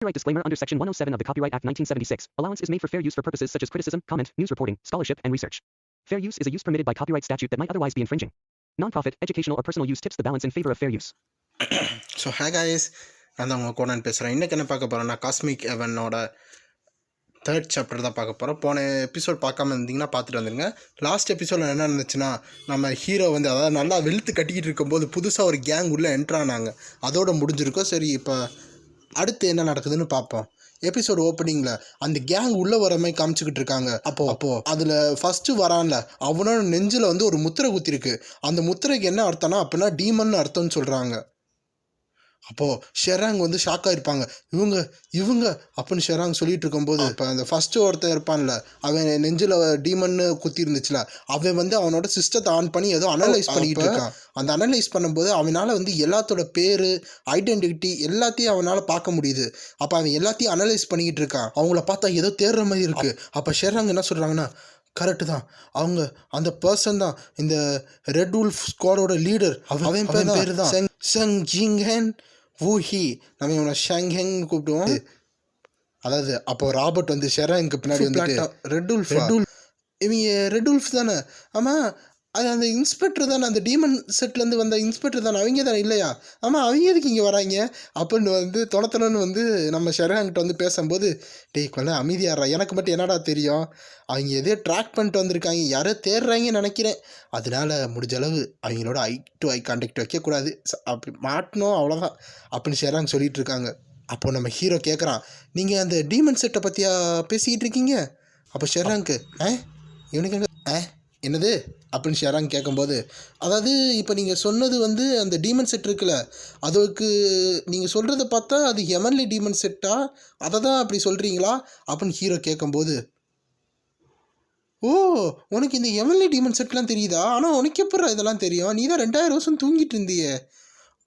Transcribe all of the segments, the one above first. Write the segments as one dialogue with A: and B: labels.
A: Copyright disclaimer under Section 107 of the Copyright Act 1976. Allowance is made for fair use for purposes such as criticism, comment, news reporting, scholarship, and research. Fair use is a use permitted by copyright statute that might otherwise be infringing. Non-profit, educational, or personal use tips the balance in favor of fair use.
B: So hey guys, நான் தான் உங்கள் கோடன் பேசுகிறேன். இன்றைக்கி என்ன பார்க்க போகிறேன்னா, cosmic எவனோட 3rd chapter தான் பார்க்க போகிறோம். போன எபிசோட் பார்க்காம இருந்தீங்கன்னா பார்த்துட்டு வந்துடுங்க. லாஸ்ட் எபிசோடில் என்ன இருந்துச்சுன்னா, நம்ம ஹீரோ வந்து அதாவது நல்லா வெளுத்து கட்டிக்கிட்டு இருக்கும்போது புதுசாக ஒரு கேங் உள்ளே என்ட்ரானாங்க. அதோட முடிஞ்சிருக்கோம். சரி, இப்போ அடுத்து என்ன நடக்குதுன்னு பார்ப்போம். எபிசோடு ஓப்பனிங்கில் அந்த கேங் உள்ளே வர மாதிரி காமிச்சிக்கிட்டு இருக்காங்க. அப்போது அதில் ஃபஸ்ட்டு வரான்ல, அவனோட நெஞ்சில் வந்து ஒரு முத்திரை குத்திருக்கு. அந்த முத்திரைக்கு என்ன அர்த்தம்னா அப்படின்னா டீமன் அர்த்தம்னு சொல்கிறாங்க. அப்போது ஷெராங் வந்து ஷாக்காக இருப்பாங்க. இவங்க அப்படின்னு ஷெராங் சொல்லிட்டு இருக்கும்போது, இப்போ அந்த ஃபஸ்ட்டு ஒருத்தன் இருப்பான்ல, அவன் நெஞ்சில் டீமன்னு குத்தி இருந்துச்சுல, அவன் வந்து அவனோட சிஸ்டத்தை ஆன் பண்ணி ஏதோ அனலைஸ் பண்ணிக்கிட்டு இருக்கான். அந்த அனலைஸ் பண்ணும்போது அவனால் வந்து எல்லாத்தோட பேர், ஐடென்டிட்டி எல்லாத்தையும் அவனால் பார்க்க முடியுது. அப்போ அவன் எல்லாத்தையும் அனலைஸ் பண்ணிக்கிட்டு இருக்கான். அவங்கள பார்த்தா ஏதோ தேடுற மாதிரி இருக்குது. அப்போ ஷெராங் என்ன சொல்கிறாங்கன்னா, கரெக்டு தான், அவங்க அந்த பர்சன் தான், இந்த ரெட் உல்ஃப் ஸ்குவாடோட லீடர். அவன் பேர் தான் செங் ஜிங்ஹென் வூஹி. நம்ம இவனை ஷங்ஹெங் கூப்பிடுவோம். அதாவது அப்போ ராபர்ட் வந்து ஷெராங்க்கு பின்னாடி வந்துட்டு ரெட் உல்ஃப் இவங்க ரெட் உல்ஃப் தானே? ஆமாம், அது அந்த இன்ஸ்பெக்டர் தானே, அந்த டீமன் செட்லேருந்து வந்த இன்ஸ்பெக்டர் தானே, அவங்க தானே இல்லையா? ஆமாம், அவங்க எதுக்கு இங்கே வராங்க அப்படின்னு வந்து தொணத்தனன்னு வந்து நம்ம ஷெராங்கிட்ட வந்து பேசும்போது, டேய் கொள்ள அமைதியாடுறா, எனக்கு மட்டும் என்னடா தெரியும், அவங்க எதையோ ட்ராக் பண்ணிட்டு வந்திருக்காங்க, யாரோ தேடுறாங்கன்னு நினைக்கிறேன், அதனால முடிஞ்ச அளவு அவங்களோட ஐ டு ஐ கான்டாக்ட் வைக்கக்கூடாது, அப்படி மாட்டணும் அவ்வளோதான் அப்படின்னு ஷெராங் சொல்லிகிட்டு இருக்காங்க. அப்போது நம்ம ஹீரோ கேட்குறான், நீங்கள் அந்த டீமன் செட்டை பற்றியா பேசிக்கிட்டு இருக்கீங்க? அப்போ ஷெராங்க்கு இவனுக்கு என்னது அப்படின்னு ஷெராங் கேட்கும்போது, அதாவது இப்போ நீங்கள் சொன்னது வந்து அந்த டீமன் செட் இருக்குல்ல, அதுக்கு நீங்கள் சொல்கிறத பார்த்தா அது ஹெவன்லி டீமன் செட்டா, அதை தான் அப்படி சொல்கிறீங்களா அப்படின்னு ஹீரோ கேட்கும்போது, ஓ உனக்கு இந்த ஹெவன்லி டீமன் செட்லாம் தெரியுதா? ஆனால் உனக்கு எப்போ இதெல்லாம் தெரியும்? நீ தான் 2000 வருஷம் தூங்கிட்டு இருந்தியே.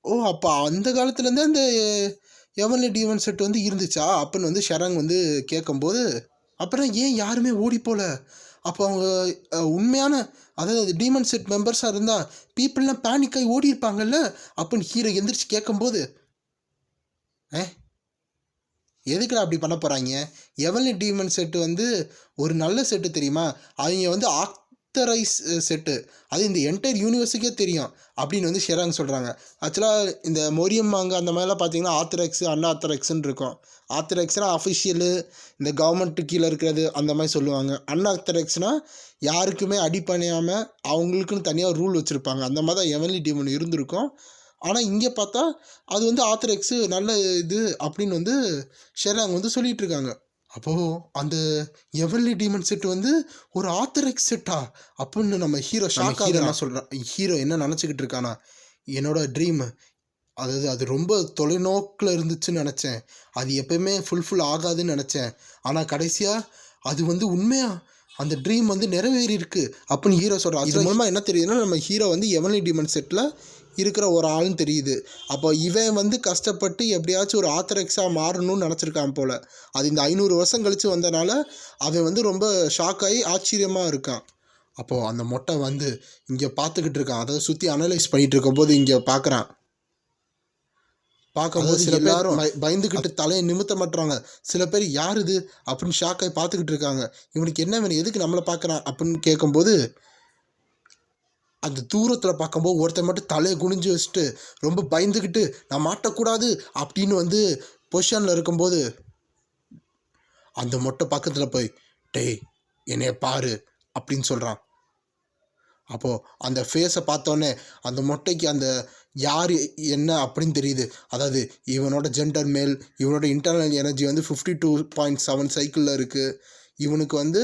B: ஓ அப்போ அந்த காலத்துலேருந்தே அந்த ஹெவன்லி டீமன் செட் வந்து இருந்துச்சா அப்படின்னு வந்து ஷெராங் வந்து கேட்கும்போது, அப்புறம் ஏன் யாருமே ஓடி போகல? அப்போ அவங்க உண்மையான அதாவது டீமன் செட் மெம்பர்ஸாக இருந்தால் பீப்புளெலாம் பேனிக்காகி ஓடி இருப்பாங்கல்ல அப்படின்னு ஹீரோ எந்திரிச்சு கேட்கும்போது, எதுக்குடா அப்படி பண்ண போகிறாங்க? ஹெவன்லி டீமன் செட்டு வந்து ஒரு நல்ல செட்டு தெரியுமா? அவங்க வந்து ஆத்தரைஸ் செட்டு, அது இந்த என்டையர் யூனிவர்ஸுக்கே தெரியும் அப்படின்னு வந்து ஷெராங் சொல்கிறாங்க. ஆக்சுவலாக இந்த மொரியம் அங்கே அந்த மாதிரிலாம் பார்த்தீங்கன்னா ஆத்தரைக்ஸு அன்ஆத்தரைக்ஸுன்னு இருக்கும். ஆத்தரைக்ஸ்னால் அஃபிஷியலு, இந்த கவர்மெண்ட்டு கீழே இருக்கிறது அந்த மாதிரி சொல்லுவாங்க. அன்ஆத்தரைக்ஸ்னால் யாருக்குமே அடி பண்ணியாமல் அவங்களுக்குன்னு தனியாக ரூல் வச்சுருப்பாங்க. அந்த மாதிரி தான் ஹெவன்லி டீமன் இருந்திருக்கும். ஆனால் இங்கே பார்த்தா அது வந்து ஆத்தரைக்ஸு நல்ல இது அப்படின்னு வந்து ஷெராங் வந்து சொல்லிகிட்டு இருக்காங்க. அப்போது அந்த ஹெவன்லி டீமன் செட் வந்து ஒரு ஆத்தரைக்ஸ் செட்டா அப்படின்னு நம்ம ஹீரோ ஷாக்காக என்ன சொல்கிறான். ஹீரோ என்ன நினச்சிக்கிட்டு இருக்கானா, என்னோடய ட்ரீம் அதாவது அது ரொம்ப தொலைநோக்கில் இருந்துச்சுன்னு நினச்சேன், அது எப்போயுமே ஃபுல்ஃபில் ஆகாதுன்னு நினச்சேன், ஆனால் கடைசியாக அது வந்து உண்மையாக அந்த ட்ரீம் வந்து நிறைவேறி இருக்குது அப்படின்னு ஹீரோ சொல்கிறான். இது மூலமாக என்ன தெரியுதுன்னா, நம்ம ஹீரோ வந்து ஹெவன்லி டீமன் செட்டில் இருக்கிற ஒரு ஆள்னு தெரியுது. அப்போ இவன் வந்து கஷ்டப்பட்டு எப்படியாச்சும் ஒரு ஆத்தரைக்ஸாக மாறணும்னு நினச்சிருக்கான் போல். அது இந்த 500 வருஷம் கழித்து வந்தனால அவன் வந்து ரொம்ப ஷாக்காகி ஆச்சரியமாக இருக்கான். அப்போது அந்த மொட்டை வந்து இங்கே பார்த்துக்கிட்டு இருக்கான், அதாவது சுற்றி அனலைஸ் பண்ணிகிட்டு இருக்கும்போது இங்கே பார்க்கும்போது சில பேரும் பயந்துக்கிட்டு தலையை நிமித்த மாட்டுறாங்க. சில பேர் யார் இது அப்படின்னு ஷாக்காகி பார்த்துக்கிட்டு இருக்காங்க. இவனுக்கு என்ன வேணும், எதுக்கு நம்மளை பார்க்குறான் அப்படின்னு கேட்கும்போது, அந்த தூரத்தில் பார்க்கும்போது ஒருத்தர் மட்டும் தலையை குனிஞ்சு வச்சுட்டு ரொம்ப பயந்துக்கிட்டு நான் மாட்டக்கூடாது அப்படின்னு வந்து பொசிஷனில் இருக்கும்போது, அந்த மொட்டை பக்கத்தில் போய் டேய் என்னைய பாரு அப்படின்னு சொல்கிறான். அப்போது அந்த ஃபேஸை பார்த்தோன்னே அந்த மொட்டைக்கு அந்த யார் என்ன அப்படின்னு தெரியுது. அதாவது இவனோட ஜெண்டர் மேல், இவனோட இன்டர்னல் எனர்ஜி வந்து 52.7 சைக்கிளில் இருக்குது. இவனுக்கு வந்து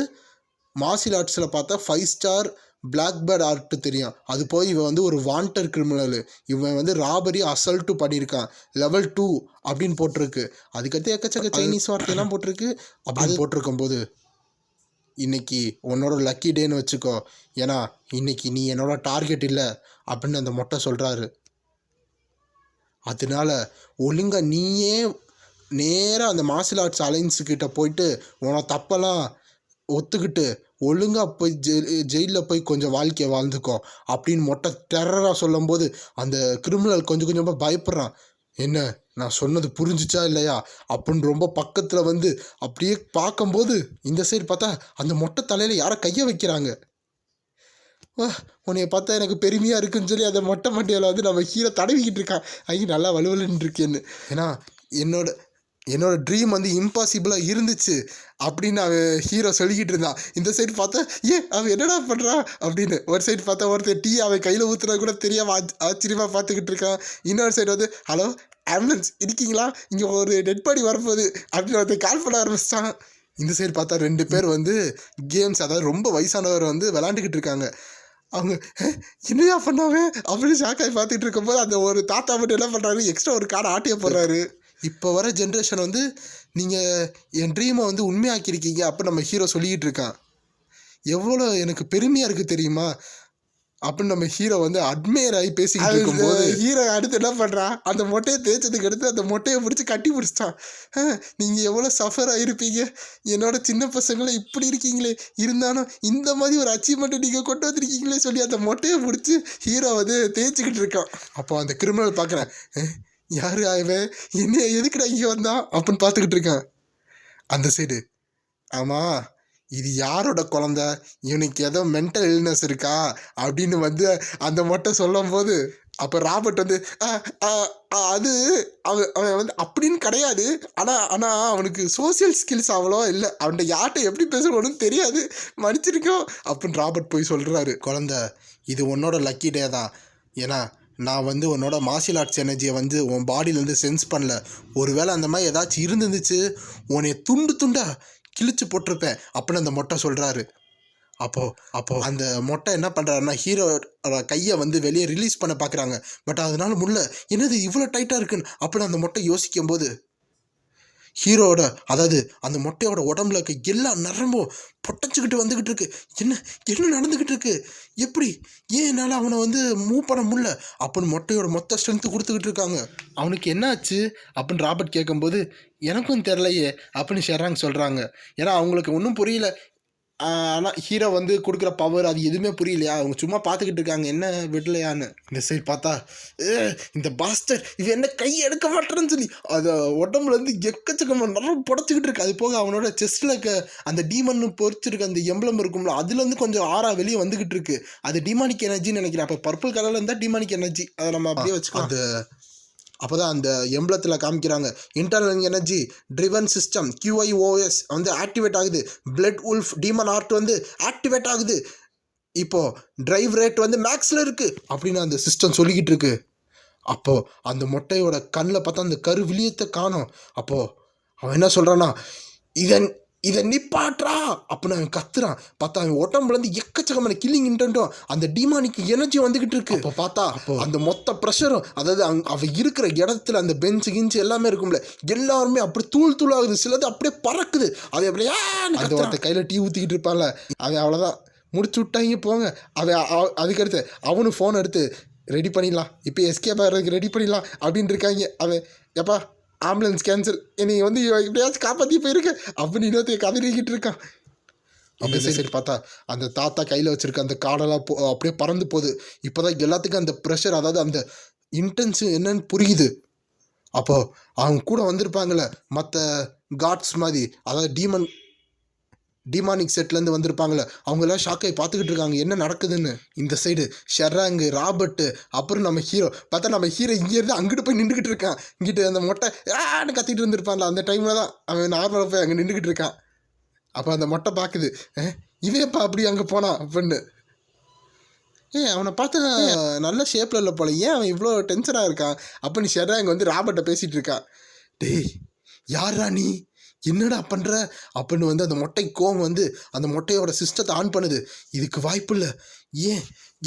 B: மார்ஷியல் ஆர்ட்ஸில் பார்த்தா 5 ஸ்டார் பிளாக் பேர்ட் ஆர்ட்டு தெரியும். அது போய் இவன் வந்து ஒரு வாண்டட் கிரிமினலு, இவன் வந்து ராபரி அசல்ட்டு பண்ணியிருக்கான், லெவல் 2 அப்படின்னு போட்டிருக்கு. அதுக்கடுத்து எக்கச்சக்க சைனீஸ் வார்த்தையெல்லாம் போட்டிருக்கு. அப்படி போட்டிருக்கும்போது, இன்றைக்கி உன்னோட லக்கி டேன்னு வச்சுக்கோ, ஏன்னா இன்றைக்கி நீ என்னோட டார்கெட் இல்லை அப்படின்னு அந்த மொட்டை சொல்கிறாரு. அதனால ஒழுங்காக நீயே நேராக அந்த மார்ஷியல் ஆர்ட்ஸ் அலைன்ஸுக்கிட்ட போயிட்டு உன்னோட தப்பெல்லாம் ஒத்துக்கிட்டு ஒழுங்காக போய் ஜெயிலில் போய் கொஞ்சம் வாழ்க்கையை வாழ்ந்துக்கோ அப்படின்னு மொட்டை டெரராக சொல்லும்போது அந்த கிரிமினல் கொஞ்சம் கொஞ்சமாக பயப்படுறான். என்ன நான் சொன்னது புரிஞ்சுச்சா இல்லையா அப்படின்னு ரொம்ப பக்கத்தில் வந்து அப்படியே பார்க்கும்போது இந்த சைடு பார்த்தா அந்த மொட்டை தலையில் யாரை கையை வைக்கிறாங்க. உன்னைய பார்த்தா எனக்கு பெருமையாக இருக்குன்னு சொல்லி அந்த மொட்டை மண்டையில் வந்து நம்ம ஹீரோ தடவிக்கிட்டு இருக்கான். நல்லா வலுவலுன்னு இருக்கேன்னு. ஏன்னா என்னோட ட்ரீம் வந்து இம்பாசிபிளாக இருந்துச்சு அப்படின்னு அவன் ஹீரோ சொல்லிக்கிட்டு இருந்தான். இந்த சைடு பார்த்தா அவன் என்னடா பண்ணுறான் அப்படின்னு. ஒரு சைடு பார்த்தா ஒருத்தர் டீ அவன் கையில் ஊற்றுனா கூட தெரியாமல் ஆச்சரியமாக பார்த்துக்கிட்டு இருக்கான். இன்னொரு சைடு வந்து ஹலோ ஆம்புலன்ஸ் இருக்கீங்களா, இங்கே ஒரு டெட் பாடி வரப்போகுது அப்படின்னு ஒருத்தர் கால் பண்ண ஆரம்பிச்சிட்டான். இந்த சைடு பார்த்தா 2 பேர் வந்து கேம்ஸ், அதாவது ரொம்ப வயசானவர் வந்து விளாண்டுக்கிட்டு இருக்காங்க. அவங்க என்னையா பண்ணாவே அப்படின்னு ஷாக்காகி பார்த்துட்டு இருக்கும்போது அந்த ஒரு தாத்தா மட்டும் என்ன பண்ணுறாரு, எக்ஸ்ட்ரா ஒரு கார்டு ஆட்டிய போடுறாரு. இப்போ வர ஜென்ரேஷன் வந்து நீங்கள் என் ட்ரீமை வந்து உண்மையாக்கியிருக்கீங்க அப்படின்னு நம்ம ஹீரோ சொல்லிக்கிட்டு இருக்கான். எவ்வளோ எனக்கு பெருமையாக இருக்குது தெரியுமா அப்படின்னு நம்ம ஹீரோ வந்து அட்மையர் ஆகி பேசிக்கிட்டு இருக்கும்போது ஹீரோ அடுத்து என்ன பண்ணுறான், அந்த மொட்டையை தேய்ச்சதுக்கு அடுத்து அந்த மொட்டையை பிடிச்சி கட்டி பிடிச்சிட்டான். நீங்கள் எவ்வளோ சஃபர் ஆகிருப்பீங்க, என்னோட சின்ன பசங்களை இப்படி இருக்கீங்களே, இருந்தாலும் இந்த மாதிரி ஒரு அச்சீவ்மெண்ட்டை நீங்கள் கொண்டு வந்திருக்கீங்களே சொல்லி அந்த மொட்டையை பிடிச்சி ஹீரோ வந்து தேய்ச்சிக்கிட்டு இருக்கான். அப்போ அந்த கிரிமினல் பார்க்குறேன், யாரு ஆயவன், என்ன எதுக்குடா இங்கே வந்தான் அப்படின்னு பார்த்துக்கிட்டு இருக்கான். அந்த சைடு ஆமாம் இது யாரோட குழந்த, இவனுக்கு ஏதோ மென்டல் இல்னஸ் இருக்கா அப்படின்னு வந்து அந்த மொட்டை சொல்லும் போது அப்போ ராபர்ட் வந்து அது அவன் வந்து அப்படின்னு கிடையாது, ஆனால் அவனுக்கு சோசியல் ஸ்கில்ஸ் அவ்வளோ இல்லை, அவன்கிட்ட யார்கிட்ட எப்படி பேசணும்னு தெரியாது, மன்னிச்சிருக்கோம் அப்படின்னு ராபர்ட் போய் சொல்கிறாரு. குழந்த இது உன்னோட லக்கி டே தான், ஏன்னா நான் வந்து உன்னோட மார்ஷியல் ஆர்ட்ஸ் எனர்ஜியை வந்து உன் பாடியிலேருந்து சென்ஸ் பண்ணல. ஒருவேளை அந்த மாதிரி ஏதாச்சும் இருந்துச்சு உன்னை துண்டு துண்டாக கிழிச்சு போட்டிருப்பேன் அப்படின்னு அந்த மொட்டை சொல்கிறாரு. அப்போது அந்த மொட்டை என்ன பண்ணுறாருன்னா ஹீரோட கையை வந்து வெளியே ரிலீஸ் பண்ண பார்க்குறாங்க. பட் அதனால முடியல. என்னது இவ்வளோ டைட்டாக இருக்குன்னு அப்படின்னு அந்த மொட்டை யோசிக்கும் போது ஹீரோட, அதாவது அந்த மொட்டையோட உடம்புல இருக்க எல்லா நரம்பும் பொட்டச்சிக்கிட்டு வந்துக்கிட்டு இருக்கு. என்ன நடந்துக்கிட்டு இருக்கு, எப்படி என்னால் அவனை வந்து மூவ் பண்ண முடியல அப்படின்னு மொட்டையோட மொத்த ஸ்ட்ரென்த்து கொடுத்துக்கிட்டு இருக்காங்க. அவனுக்கு என்ன ஆச்சு அப்படின்னு ராபர்ட் கேட்கும்போது எனக்கும் தெரிலையே அப்படின்னு ஷெராங் சொல்கிறாங்க. ஏன்னா அவங்களுக்கு ஒன்றும் புரியல. ஆனால் ஹீரோ வந்து கொடுக்குற பவர் அது எதுவுமே புரியலையா, அவங்க சும்மா பார்த்துக்கிட்டு இருக்காங்க என்ன விடலையான்னு. இந்த சைடு பார்த்தா இந்த பாஸ்டர் இவன் என்ன கை எடுக்க மாட்டேன்னு சொல்லி அதை உடம்புலேருந்து எக்கச்சக்கமாக நல்லா புடச்சிக்கிட்டு இருக்கு. அது போக அவனோட செஸ்ட்டில் இருக்க அந்த டீமன்னு பொறிச்சிருக்க அந்த எம்பளம் இருக்கும்ல, அதுலேருந்து கொஞ்சம் ஆறா வெளியே வந்துக்கிட்டு இருக்கு. அது டிமானிக் எனர்ஜின்னு நினைக்கிறேன். அப்போ பர்பிள் கலரில் இருந்தால் டிமானிக் எனர்ஜி, அதை நம்ம அப்படியே வச்சுக்கலாம். அது அப்போ தான் அந்த எம்பளத்தில் காமிக்கிறாங்க internal energy driven system QIOS வந்து ஆக்டிவேட் ஆகுது. பிளட் உல்ஃப் டீமன் ஆர்ட் வந்து ஆக்டிவேட் ஆகுது. இப்போது ட்ரைவ் ரேட் வந்து மேக்ஸில் இருக்குது அப்படின்னு அந்த சிஸ்டம் சொல்லிக்கிட்டு இருக்கு. அப்போது அந்த மொட்டையோட கண்ணில் பார்த்தா அந்த கரு விளியத்தை காணும். அப்போது அவன் என்ன சொல்கிறான்னா இதை நிப்பாட்றா அப்படின்னு அவன் கத்துறான். பார்த்தா அவன் உடம்புலேருந்து எக்கச்சக்கமான கில்லிங் இன்டென்ட்டும் அந்த டிமானிக் எனர்ஜி வந்துக்கிட்டு இருக்கு. அப்போ பார்த்தா அந்த மொத்த ப்ரெஷரும், அதாவது அவன் இருக்கிற இடத்துல அந்த பெஞ்சு கிஞ்சு எல்லாமே இருக்கும்ல, எல்லாருமே அப்படி தூள் ஆகுது. சிலது அப்படியே பறக்குது. அது அப்படியே அந்த ஒருத்த கையில் டீ ஊற்றிக்கிட்டு இருப்பான்ல, அவன் அவ்வளோதான் முடிச்சு விட்டாங்க போங்க. அவன் அதுக்கடுத்து அவனும் ஃபோன் எடுத்து ரெடி பண்ணிடலாம், இப்போ எஸ்கேப் ஆகிறதுக்கு ரெடி பண்ணிடலாம் அப்படின்னு இருக்காங்க. அவன் எப்பா ஆம்புலன்ஸ் கேன்சல், என்னை வந்து எப்படியாச்சும் காப்பாற்றி போயிருக்கு அப்படின்னு இன்னொருத்தையும் கதறிக்கிட்டு இருக்கான். அப்படி சரி பார்த்தா அந்த தாத்தா கையில் வச்சுருக்க அந்த காடெல்லாம் அப்படியே பறந்து போகுது. இப்போ தான் எல்லாத்துக்கும் அந்த ப்ரெஷர், அதாவது அந்த இன்டென்ஸ் என்னன்னு புரியுது. அப்போது அவங்க கூட வந்திருப்பாங்கள்ல மற்ற காட்ஸ் மாதிரி, அதாவது டிமானிக் செட்லேருந்து வந்திருப்பாங்களே, அவங்களாம் ஷாக்காகி பார்த்துக்கிட்டு இருக்காங்க என்ன நடக்குதுன்னு. இந்த சைடு ஷெராங்கு ராபர்ட்டு அப்புறம் நம்ம ஹீரோ பார்த்தா நம்ம ஹீரோ இங்கேருந்து அங்கிட்டு போய் நின்றுக்கிட்டு இருக்கான். இங்கிட்டு அந்த மொட்டை கத்திட்டு இருந்திருப்பான்ல, அந்த டைமில் தான் அவன் நார்மலாக போய் அங்கே நின்றுக்கிட்டு இருக்கான். அப்போ அந்த மொட்டை பார்க்குது, இவேப்பா அப்படி அங்கே போனான் அப்படின்னு. அவனை பார்த்து நல்ல ஷேப்பில் இல்லை போல, ஏன் அவன் இவ்வளோ டென்ஷனாக இருக்கான் அப்படின்னு ஷெராங் வந்து ராபர்ட்டை பேசிகிட்டு இருக்கான். டேய் யாரா நீ, என்னடா பண்ணுற அப்படின்னு வந்து அந்த மொட்டை கோவம் வந்து அந்த மொட்டையோட சிஸ்டத்தை ஆன் பண்ணுது. இதுக்கு வாய்ப்பு இல்லை,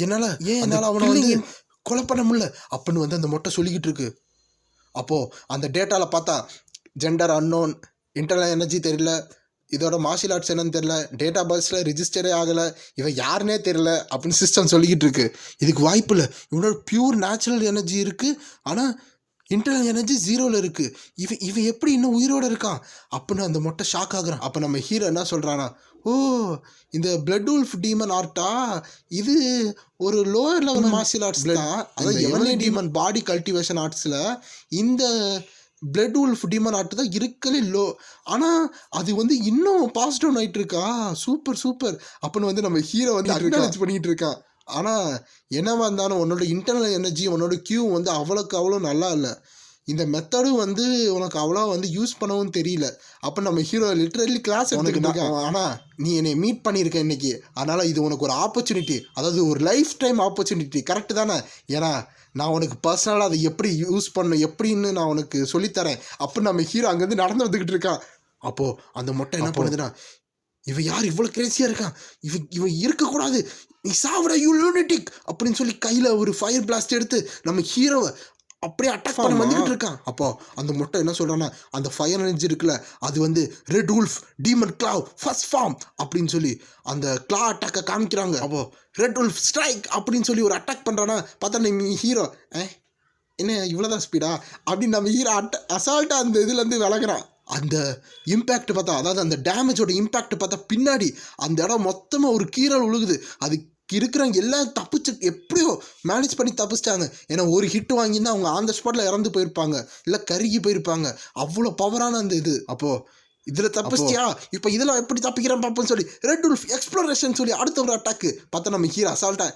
B: என்னால் அவனை வந்து கொலை பண்ண முடியல அப்படின்னு வந்து அந்த மொட்டை சொல்லிக்கிட்டு இருக்கு. அப்போது அந்த டேட்டாவில் பார்த்தா ஜெண்டர் அன்னோன், இன்டர்னல் எனர்ஜி தெரியல, இதோட மார்ஷியல் ஆர்ட்ஸ் என்னன்னு தெரியல, டேட்டா பஸ்ஸில் ரிஜிஸ்டரே ஆகலை, இவன் யாருன்னே தெரியல அப்படின்னு சிஸ்டம் சொல்லிக்கிட்டு இருக்கு. இதுக்கு வாய்ப்பு இல்லை, இவனோட பியூர் நேச்சுரல் எனர்ஜி இருக்குது, ஆனால் இன்டர்னல் எனர்ஜி 0ல் இருக்குது. இவன் எப்படி இன்னும் உயிரோடு இருக்கான் அப்படின்னு அந்த மொட்டை ஷாக் ஆகுறான். அப்போ நம்ம ஹீரோ என்ன சொல்கிறானா, ஓ இந்த பிளட் உல்ஃப் டீமன் ஆர்ட்டா, இது ஒரு லோயர் லெவல் மார்ஷியல் ஆர்ட்ஸ் தான். அதாவது எவனே டீமன் பாடி கல்டிவேஷன் ஆர்ட்ஸில் இந்த பிளட் உல்ஃப் டீமன் ஆர்ட் தான் இருக்கலே லோ. ஆனால் அது வந்து இன்னும் பாஸ் டவுன் ஆகிட்டு இருக்கா. சூப்பர் அப்படின்னு வந்து நம்ம ஹீரோ வந்து அக்னாலேஜ் பண்ணிகிட்டு இருக்கான். ஆனால் என்னவா இருந்தாலும் உன்னோட இன்டர்னல் எனர்ஜி உன்னோட கியூ வந்து அவ்வளோ நல்லா இல்லை. இந்த மெத்தடும் வந்து உனக்கு அவ்வளோ வந்து யூஸ் பண்ணவும் தெரியல. அப்போ நம்ம ஹீரோ லிட்ரலி கிளாஸ் எடுத்துக்கிட்டு ஆனால் நீ என்னை மீட் பண்ணியிருக்க இன்னைக்கு, அதனால் இது உனக்கு ஒரு ஆப்பர்ச்சுனிட்டி, அதாவது ஒரு லைஃப் டைம் ஆப்பர்ச்சுனிட்டி. கரெக்டு தானே? ஏன்னா நான் உனக்கு பர்சனலாக அதை எப்படி யூஸ் பண்ணணும் எப்படின்னு நான் உனக்கு சொல்லித்தரேன் அப்படின்னு நம்ம ஹீரோ அங்கேருந்து நடந்து வந்துக்கிட்டு இருக்கான். அப்போது அந்த மொட்டை என்ன பண்ணுதுன்னா, இவன் யார் இவ்வளோ கிரேசியாக இருக்கான், இவன் இருக்கக்கூடாது, நீ சாவிட யூ லூனட்டிக் அப்படின்னு சொல்லி கையில் ஒரு ஃபயர் பிளாஸ்ட் எடுத்து நம்ம ஹீரோவை அப்படியே அட்டாக் பண்ண வந்துக்கிட்டு இருக்கான். அப்போ அந்த மொட்டை என்ன சொல்கிறான்னா, அந்த ஃபயர் எனர்ஜி இருக்குல்ல, அது வந்து red wolf demon claw first form அப்படின்னு சொல்லி அந்த கிளா அட்டாக்கை காமிக்கிறாங்க. அப்போது ரெட் உல்ஃப் ஸ்ட்ரைக் அப்படின்னு சொல்லி ஒரு அட்டாக் பண்ணுறான்னா பார்த்தா நம்ம ஹீரோ என்ன இவ்வளோதான் ஸ்பீடா அப்படின்னு நம்ம ஹீரோ அசால்ட்டாக அந்த இதுலேருந்து விலகிறான். அந்த இம்பேக்ட் பார்த்தா, அதாவது அந்த டேமேஜோட இம்பேக்ட் பார்த்தா பின்னாடி அந்த இடம் மொத்தமாக ஒரு கீறல் உழுகுது. அது இருக்கிறவங்க எல்லாம் தப்பிச்சு எப்படியோ மேனேஜ் பண்ணி தப்பிச்சிட்டாங்க. ஏன்னா ஒரு ஹிட் வாங்கியிருந்தா அவங்க அந்த ஸ்பாட்டில் இறந்து போயிருப்பாங்க, இல்லை கருகி போயிருப்பாங்க. அவ்வளோ பவரான அந்த இது. அப்போது இதில் தப்பிச்சியா, இப்போ இதெல்லாம் எப்படி தப்பிக்கிறேன் பார்ப்போன்னு சொல்லி ரெட் உல்ஃப் எக்ஸ்ப்ளோரேஷன் சொல்லி அடுத்த ஒரு அட்டாக்கு பார்த்தா நம்ம ஹீரோ அசால்ட்டா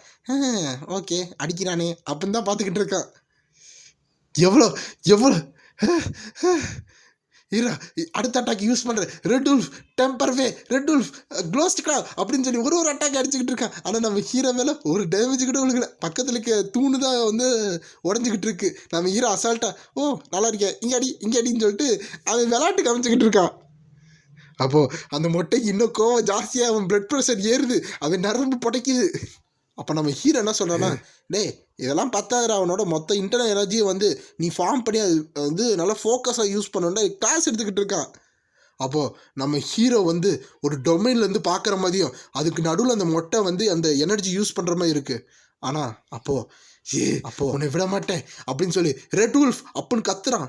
B: ஓகே அடிக்கிறானே அப்படின்னு தான் பார்த்துக்கிட்டு இருக்கான். எவ்வளோ அடுத்த அட்டாக் யூஸ் பண்ணுறேன், ரெட் உல்ஃப் டெம்பர்வே, ரெட் உல்ஃப் க்ளோஸ்டிக்கா அப்படின்னு சொல்லி ஒரு அட்டாக் அடிச்சுக்கிட்டு இருக்கான். ஆனால் நம்ம ஹீரோ மேலே ஒரு டேமேஜ் கூட விழுகல. பக்கத்தில் இருக்க தூணு தான் வந்து உடஞ்சிக்கிட்டு இருக்கு. நம்ம ஹீரோ அசால்ட்டா நல்லா இருக்கேன் இங்கே அடின்னு சொல்லிட்டு அவன் விளையாட்டுக்கு அமைச்சிக்கிட்டு இருக்கான். அப்போது அந்த மொட்டைக்கு இன்னும் கோவம் ஜாஸ்தியாக அவன் பிளட் ப்ரெஷர் ஏறுது, அவன் நரம்பு புடைக்குது. அப்போ நம்ம ஹீரோ என்ன சொல்கிறான்னா, இதெல்லாம் பத்தாயிர அவனோட மொத்த இன்டர்னல் எனர்ஜியை வந்து நீ ஃபார்ம் பண்ணி அது வந்து நல்லா ஃபோக்கஸாக யூஸ் பண்ணணுன்னா கிளாஸ் எடுத்துக்கிட்டு இருக்கான். அப்போது நம்ம ஹீரோ வந்து ஒரு டொமைன்லேருந்து பார்க்குற மாதிரியும் அதுக்கு நடுவில் அந்த மொட்டை வந்து அந்த எனர்ஜி யூஸ் பண்ணுற மாதிரி இருக்குது. ஆனால் அப்போது உன்னை விட மாட்டேன் அப்படின்னு சொல்லி ரெட் உல்ஃப் அப்படின்னு கத்துறான்.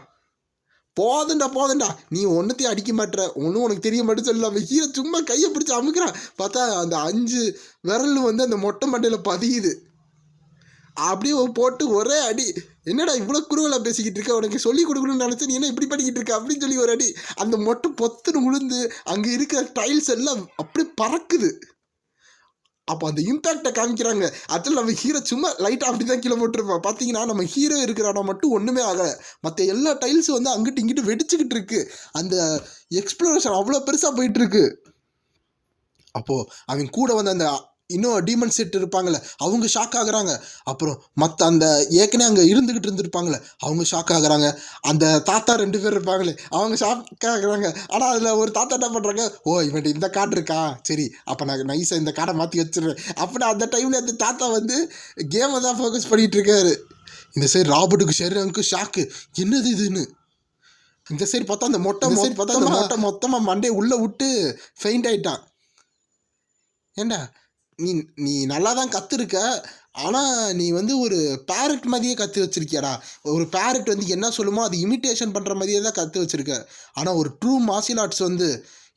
B: போதண்டா நீ ஒன்றத்தையும் அடிக்க மாட்டேற, ஒன்றும் உனக்கு தெரிய மாட்டேன்னு சொல்லி நம்ம ஹீரோ சும்மா கையை பிடிச்சி அமுக்கிறான். பார்த்தா அந்த 5 விரல் வந்து அந்த மொட்டை மண்டையில் பதியுது. அப்படியே போட்டு ஒரே அடி. என்னடா இவ்வளோ குறுவலாக பேசிக்கிட்டு இருக்க, உனக்கு சொல்லிக் கொடுக்கணும்னு நினச்சி நீ என்ன இப்படி பண்ணிக்கிட்டு இருக்க அப்படின்னு சொல்லி ஒரு அடி. அந்த மொட்டை பொத்துன்னு விழுந்து அங்கே இருக்கிற டைல்ஸ் எல்லாம் அப்படியே பறக்குது. அப்போ அந்த இம்பேக்டை காமிக்கிறாங்க. ஆக்சுவலாக நம்ம ஹீரோ சும்மா லைட்டாக அப்படி தான் கீழே போட்டிருப்போம். பார்த்தீங்கன்னா நம்ம ஹீரோ இருக்கிற இடம் மட்டும் ஒன்றுமே ஆகலை, மற்ற எல்லா டைல்ஸும் வந்து அங்கிட்டு இங்கிட்டு வெடிச்சுக்கிட்டு இருக்கு. அந்த எக்ஸ்ப்ளோரேஷன் அவ்வளோ பெருசாக போயிட்டுருக்கு. அப்போது அவங்க கூட வந்து அந்த இன்னும் டீமன் செட் இருப்பாங்களே அவங்க ஷாக் ஆகுறாங்க. அப்புறம் மற்ற அந்த ஏற்கனவே அங்கே இருந்துக்கிட்டு இருந்திருப்பாங்களே அவங்க ஷாக் ஆகுறாங்க. அந்த தாத்தா 2 பேர் இருப்பாங்களே அவங்க ஷாக் ஆகுறாங்க. ஆனால் அதில் ஒரு தாத்தா என்ன பண்ணுறாங்க, இவன்ட்டு இந்த கார்டு இருக்கா, சரி அப்போ நான் நைஸாக இந்த கார்டை மாற்றி வச்சிடுறேன் அப்படின்னு அந்த டைமில் அந்த தாத்தா வந்து கேமை தான் ஃபோக்கஸ் பண்ணிகிட்டு இருக்காரு. இந்த சைடு ராபர்ட்டுக்கு ஷெரனுக்கு ஷாக்கு, என்னது இதுன்னு. இந்த சைடு பார்த்தா அந்த மொட்டை மொத்தமாக மண்டையை உள்ளே விட்டு ஃபெயிண்ட் ஆகிட்டான். ஏண்டா நீ நல்லா தான் கற்றுருக்க, ஆனால் நீ வந்து ஒரு பேரட் மாதிரியே கற்று வச்சுருக்கியாடா. ஒரு பேரட் வந்து என்ன சொல்லுமோ அது இமிட்டேஷன் பண்ணுற மாதிரியே தான் கற்று வச்சுருக்க. ஆனால் ஒரு ட்ரூ மார்ஷியல் ஆர்ட்ஸ் வந்து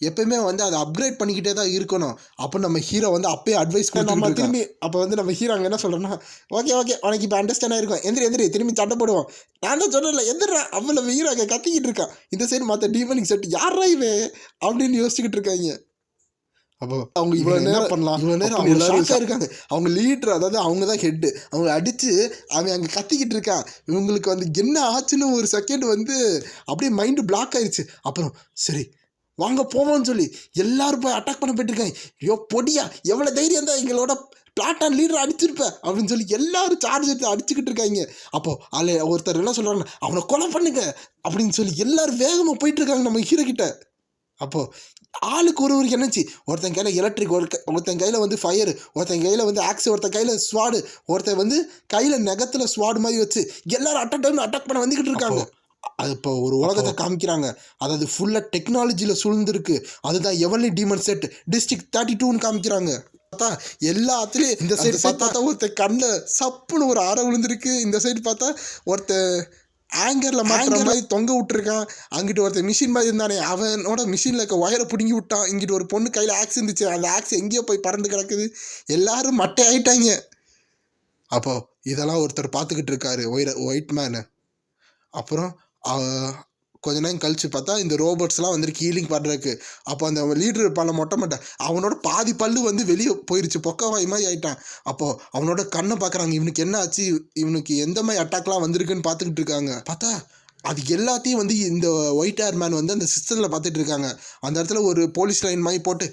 B: எப்போயுமே வந்து அதை அப்கிரேட் பண்ணிக்கிட்டே தான் இருக்கணும் அப்படின்னு நம்ம ஹீரோ வந்து அப்பயே அட்வைஸ் பண்ணி நம்ம திரும்பி அப்போ வந்து நம்ம ஹீரோ அங்கே என்ன சொல்கிறோன்னா, ஓகே உனக்கு இப்போ அண்டர்ஸ்டாண்ட் ஆகிருக்கும், எந்திரி திரும்பி சண்டை போடுவோம். நான் தான் சொன்னல எந்திரா அவ்வளோ ஹீரோ அங்கே கத்திக்கிட்டு இருக்கான். இந்த சைடு மற்ற டீமனிக் செட் யாரா இவன் அப்படின்னு யோசிச்சுக்கிட்டு இருக்காங்க. அப்போ அவங்க இவ்வளோ நேரம் பண்ணலாம், இவ்வளோ நேரம் அவங்க எல்லாரும் இருக்காங்க. அவங்க லீடர், அதாவது அவங்க தான் ஹெட்டு, அவங்க அடித்து அவன் அங்கே கத்திக்கிட்டு இருக்கான். இவங்களுக்கு வந்து என்ன ஆச்சுன்னு ஒரு செகண்ட் வந்து அப்படியே மைண்டு பிளாக் ஆயிடுச்சு. அப்புறம் சரி வாங்க போவோம்னு சொல்லி எல்லாரும் போய் அட்டாக் பண்ண போயிட்டுருக்காங்க. பொடியா எவ்வளோ தைரியம் தான் எங்களோட பிளாட்டான் லீடர் அடிச்சிருப்பேன் அப்படின்னு சொல்லி எல்லாரும் சார்ஜ் எடுத்து அடிச்சுக்கிட்டு இருக்காங்க. அப்போது அதில் ஒருத்தர் என்ன சொல்கிறாங்க, அவனை கொலை பண்ணுங்க அப்படின்னு சொல்லி எல்லாரும் வேகமாக போயிட்டுருக்காங்க நம்ம ஹீரோ கிட்ட. அப்போது ஆளுக்கு ஒரு எனர்ஜி, ஒருத்தன் கையில் எலக்ட்ரிக், ஒருத்தன் கையில் வந்து ஃபயரு, ஒருத்தன் கையில் வந்து ஆக்ஸ், ஒருத்தன் கையில் ஸ்வாடு, ஒருத்தன் வந்து கையில் நெகத்தில் ஸ்வாடு மாதிரி வச்சு எல்லாரும் அட்டாக் பண்ண வந்துக்கிட்டு இருக்காங்க. அது இப்போ ஒரு உலகத்தை காமிக்கிறாங்க, அதாவது ஃபுல்லாக டெக்னாலஜியில் சூழ்ந்துருக்கு. அதுதான் எவன்லி டீமன் செட் டிஸ்ட்ரிக்ட் 32ன்னு காமிக்கிறாங்க. பார்த்தா எல்லாத்துலேயும் இந்த சைடு பார்த்தா ஒருத்தன் கண்ணில் சப்புன்னு ஒரு அறை விழுந்திருக்கு. இந்த சைடு பார்த்தா ஒருத்தன் ஆங்கரில் மாட்டுற மாதிரி தொங்க விட்டுருக்கான். அங்கிட்டு ஒருத்தர் மிஷின் மாதிரி இருந்தானே, அவனோட மிஷினில் இருக்க ஒயரை பிடுங்கி விட்டான். இங்கிட்டு ஒரு பொண்ணு கையில் ஆக்ஸ் இருந்துச்சு, அந்த ஆக்ஸ் எங்கேயோ போய் பறந்து கிடக்குது. எல்லாரும் மட்டை ஆயிட்டாங்க. அப்போது இதெல்லாம் ஒருத்தர் பார்த்துக்கிட்டு இருக்காரு, ஒயிட் மேனு. அப்புறம் கொஞ்ச நேரம் கழிச்சு பார்த்தா இந்த ரோபோட்ஸ்லாம் வந்துருக்கு ஹீலிங் பண்ணுறதுக்கு. அப்போ அந்த லீடர் இருப்பான மொட்டை அவனோட பாதி பல்லு வந்து வெளியே போயிடுச்சு, பொக்கவாய் மாதிரி ஆகிட்டான். அப்போது அவனோட கண்ணை பார்க்குறாங்க, இவனுக்கு என்ன ஆச்சு, இவனுக்கு எந்த மாதிரி அட்டாக்லாம் வந்திருக்குன்னு பார்த்துக்கிட்டு இருக்காங்க. பார்த்தா அது எல்லாத்தையும் வந்து இந்த ஒயிட் ஹேர் மேன் வந்து அந்த சிஸ்டத்தில் பார்த்துட்டு இருக்காங்க. அந்த இடத்துல ஒரு போலீஸ் லைன் மாதிரி போட்டு,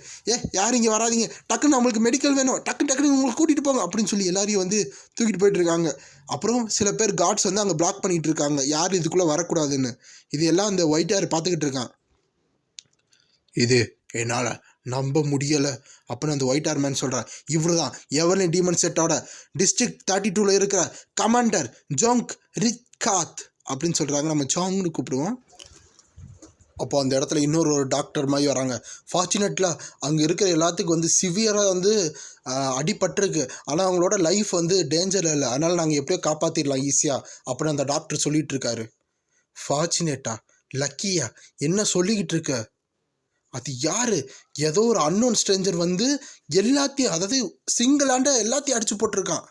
B: யாரும் இங்கே வராதிங்க, டக்குன்னு நம்மளுக்கு மெடிக்கல் வேணும், டக்குன்னு உங்களுக்கு கூட்டிகிட்டு போங்க அப்படின்னு சொல்லி எல்லாரையும் வந்து தூக்கிட்டு போயிட்டு இருக்காங்க. அப்புறம் சில பேர் கார்ட்ஸ் வந்து அங்கே பிளாக் பண்ணிகிட்டு இருக்காங்க, யார் இதுக்குள்ளே வரக்கூடாதுன்னு. இது எல்லாம் அந்த ஒயிட் ஹேர் பார்த்துக்கிட்டு இருக்கான். இது என்னால் நம்ப முடியலை அப்படின்னு அந்த ஒயிட் ஹேர் மேன் சொல்கிறான். இவரு தான் எவர்லின் டீமன் செட்டோட டிஸ்ட்ரிக்ட் 32 இருக்கிற கமாண்டர் ஜோங்க் ரிக்காத் அப்படின்னு சொல்கிறாங்க. நம்ம ஜாங்னு கூப்பிடுவோம். அப்போ அந்த இடத்துல இன்னொரு டாக்டர் மாதிரி வராங்க. ஃபார்ச்சுனேட்ல அங்கே இருக்கிற எல்லாத்துக்கும் வந்து சிவியராக வந்து அடிபட்டிருக்கு, ஆனால் அவங்களோட லைஃப் வந்து டேஞ்சரில் இல்லை, அதனால் நாங்கள் எப்படியோ காப்பாற்றிடலாம் ஈஸியாக அப்படின்னு அந்த டாக்டர் சொல்லிகிட்டு இருக்காரு. ஃபார்ச்சுனேட்டா, லக்கியா, என்ன சொல்லிக்கிட்டு இருக்க? அது யார்? ஏதோ ஒரு அன்னோன் ஸ்ட்ரேஞ்சர் வந்து எல்லாத்தையும், அதாவது சிங்கிளாண்ட எல்லாத்தையும் அடித்து போட்டிருக்கான்.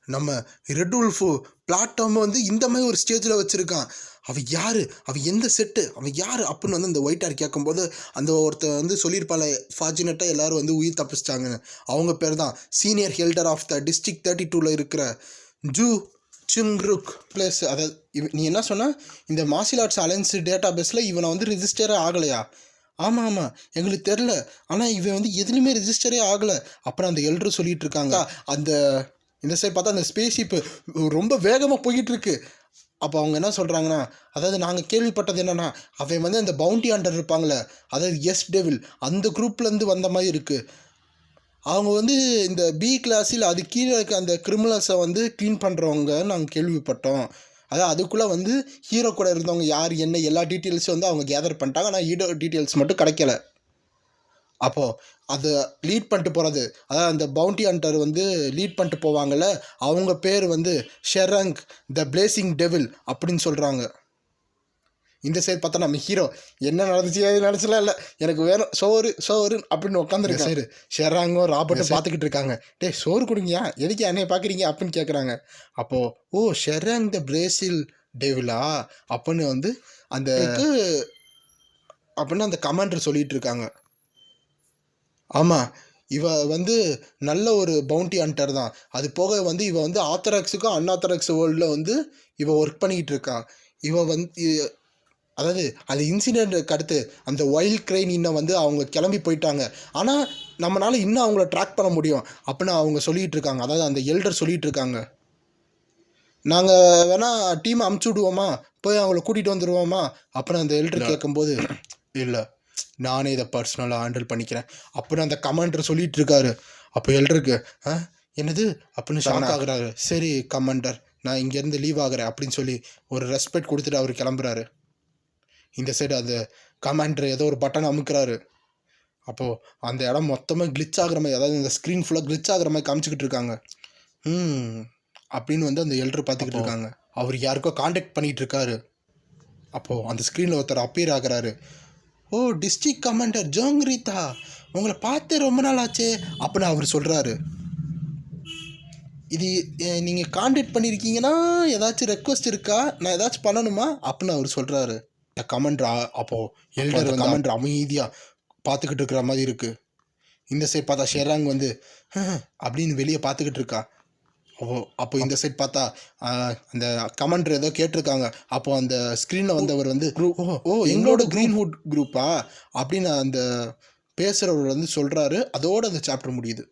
B: நம்ம ரெட் உல்ஃபு பிளாட்ஃபார்மை வந்து இந்த மாதிரி ஒரு ஸ்டேஜில் வச்சுருக்கான். அவன் யார், அவன் எந்த செட்டு, அவன் யார் அப்படின்னு வந்து அந்த ஒயிட் ஹேர் கேட்கும்போது அந்த ஒருத்தர் வந்து சொல்லியிருப்பாள், ஃபார்ச்சுனேட்டாக எல்லோரும் வந்து உயிர் தப்பிச்சிட்டாங்கன்னு. அவங்க பேர் தான் சீனியர் ஹெல்டர் ஆஃப் த டிஸ்ட்ரிக்ட் 32 இருக்கிற ஜூ சுங்ருக் ப்ளஸ். அதாவது நீ என்ன சொன்னால், இந்த மார்ஷியல் ஆர்ட்ஸ் அலையன்ஸ் டேட்டா பேஸில் இவனை வந்து ரிஜிஸ்டரே ஆகலையா? ஆமாம், எங்களுக்கு தெரில, ஆனால் இவன் வந்து எதுலேயுமே ரிஜிஸ்டரே ஆகலை அப்புறம் அந்த எல்டர் சொல்லிகிட்டு இருக்காங்க. அந்த இந்த சைடு பார்த்தா அந்த ஸ்பேஸ்ஷிப்பு ரொம்ப வேகமாக போய்கிட்டுருக்கு. அப்போ அவங்க என்ன சொல்கிறாங்கன்னா, அதாவது நாங்கள் கேள்விப்பட்டது என்னென்னா, அவன் வந்து அந்த பவுண்டி ஹண்டர் இருப்பாங்களே, அதாவது எஸ் டெவில், அந்த குரூப்லேருந்து வந்த மாதிரி இருக்குது. அவங்க வந்து இந்த பி கிளாஸில் அது கீழே இருக்க அந்த கிரிமினல்ஸை வந்து க்ளீன் பண்ணுறவங்க நாங்கள் கேள்விப்பட்டோம். அதாவது அதுக்குள்ளே வந்து ஹீரோ கூட இருந்தவங்க யார் என்ன எல்லா டீட்டெயில்ஸும் வந்து அவங்க கேதர் பண்ணிட்டாங்க, ஆனால் ஹீரோ டீட்டெயில்ஸ் மட்டும் கிடைக்கல. அப்போது அதை லீட் பண்ணிட்டு போகிறது, அதாவது அந்த பவுண்டி ஹண்டர் வந்து லீட் பண்ணிட்டு போவாங்கள்ல, அவங்க பேர் வந்து ஷெரங் த பிளேசிங் டெவில் அப்படின்னு சொல்கிறாங்க. இந்த சைடு பார்த்தா நம்ம ஹீரோ என்ன நடந்துச்சு நினச்சலாம் இல்லை, எனக்கு வேணும் சோறு அப்படின்னு உட்காந்துருக்க சைடு ஷெராங்கும் ராபர்ட்டும் பார்த்துக்கிட்டு இருக்காங்க. சோறு கொடுங்கயா, எதுக்கு என்னையை பார்க்குறீங்க அப்படின்னு கேட்குறாங்க. அப்போது ஷெராங் த பிரேசில் டெவிலா அப்படின்னு வந்து அந்த அப்படின்னு அந்த கமாண்டர் சொல்லிகிட்டு இருக்காங்க. ஆமாம், இவ வந்து நல்ல ஒரு பவுண்டி ஹண்டர் தான். அது போக வந்து இவ வந்து ஆத்தராக்ஸுக்கும் அன்ஆத்தராக்ஸ் வேர்ல்டில் வந்து இவ ஒர்க் பண்ணிக்கிட்டு இருக்கான். இவ வந்து அதாவது அந்த இன்சிடெண்ட்டுக்கு அடுத்து அந்த வைல்ட் கிரைன் இன்னும் வந்து அவங்க கிளம்பி போயிட்டாங்க, ஆனால் நம்மளால் இன்னும் அவங்கள ட்ராக் பண்ண முடியும் அப்படின்னு அவங்க சொல்லிகிட்டு இருக்காங்க. அதாவது அந்த எல்டர் சொல்லிகிட்டு இருக்காங்க, நாங்கள் வேணால் டீமை அமுச்சு விடுவோமா, போய் அவங்கள கூட்டிகிட்டு வந்துடுவோமா அப்படின்னு அந்த எல்டர் கேட்கும்போது, இல்லை நானே இதை பர்சனலாக ஹேண்டில் பண்ணிக்கிறேன் அப்படின்னு அந்த கமாண்டர் சொல்லிகிட்டு இருக்காரு. அப்போ எல்டருக்கு என்னது அப்படின்னு ஷாக் ஆகுறாரு. சரி கமாண்டர், நான் இங்கேருந்து லீவ் ஆகிறேன் அப்படின்னு சொல்லி ஒரு ரெஸ்பெக்ட் கொடுத்துட்டு அவர் கிளம்புறாரு. இந்த சைடு அந்த கமாண்டர் ஏதோ ஒரு பட்டன் அமுக்கிறாரு. அப்போது அந்த இடம் மொத்தமாக கிளிச் ஆகிற மாதிரி, அதாவது இந்த ஸ்க்ரீன் ஃபுல்லாக கிளிச் ஆகிற மாதிரி காமிச்சிக்கிட்டு இருக்காங்க. அப்படின்னு வந்து அந்த எல்டர் பார்த்துக்கிட்டு இருக்காங்க. அவர் யாருக்கோ காண்டாக்ட் பண்ணிகிட்டு இருக்காரு. அப்போது அந்த ஸ்க்ரீனில் ஒருத்தர் அப்பியர் ஆகிறாரு. ஓ, டிஸ்ட்ரிக்ட் கமாண்டர் ஜோங்ரீதா, உங்களை பார்த்து ரொம்ப நாள் ஆச்சே அப்படின்னு அவர் சொல்கிறாரு. இது நீங்கள் காண்டாக்ட் பண்ணியிருக்கீங்கன்னா ஏதாச்சும் ரெக்வஸ்ட் இருக்கா, நான் ஏதாச்சும் பண்ணணுமா அப்படின்னு அவர் சொல்கிறாரு. கமாண்டர் அப்போது எல்டர் கமாண்டர் அமைதியாக பார்த்துக்கிட்டு இருக்கிற மாதிரி இருக்குது. இந்த சைட் பார்த்தா ஷெராங் வந்து அப்படின்னு வெளியே பார்த்துக்கிட்டு இருக்கா. அப்போ இந்த சைட் பார்த்தா அந்த கமாண்டர் ஏதோ கேட்டிருக்காங்க. அப்போது அந்த ஸ்க்ரீனில் வந்தவர் வந்து எங்களோட க்ரீன்வுட் குரூப்பா அப்படின்னு அந்த பேசுகிறவர் வந்து சொல்கிறாரு. அதோடு அந்த சாப்டர் முடியுது.